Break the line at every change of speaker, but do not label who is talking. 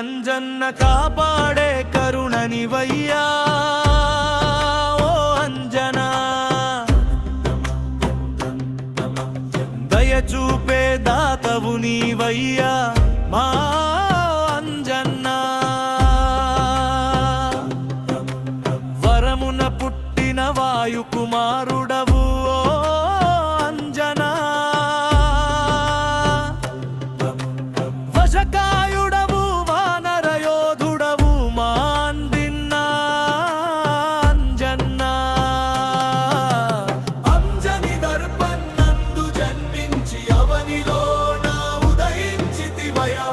అంజన్న కాపాడే కరుణనివయ్యా ఓ అంజనా దయ చూపే దాతవు నీవయ్యా మా అంజన్నా వరమున పుట్టిన వాయుకుమారుడవు ఓ అంజనా వశకాయుడవు వానరయోధుడవు మా అందిన్నా అంజన్నా అంజని దర్పన్నందు జన్మించి అవనిలో నా ఉదయించితివయా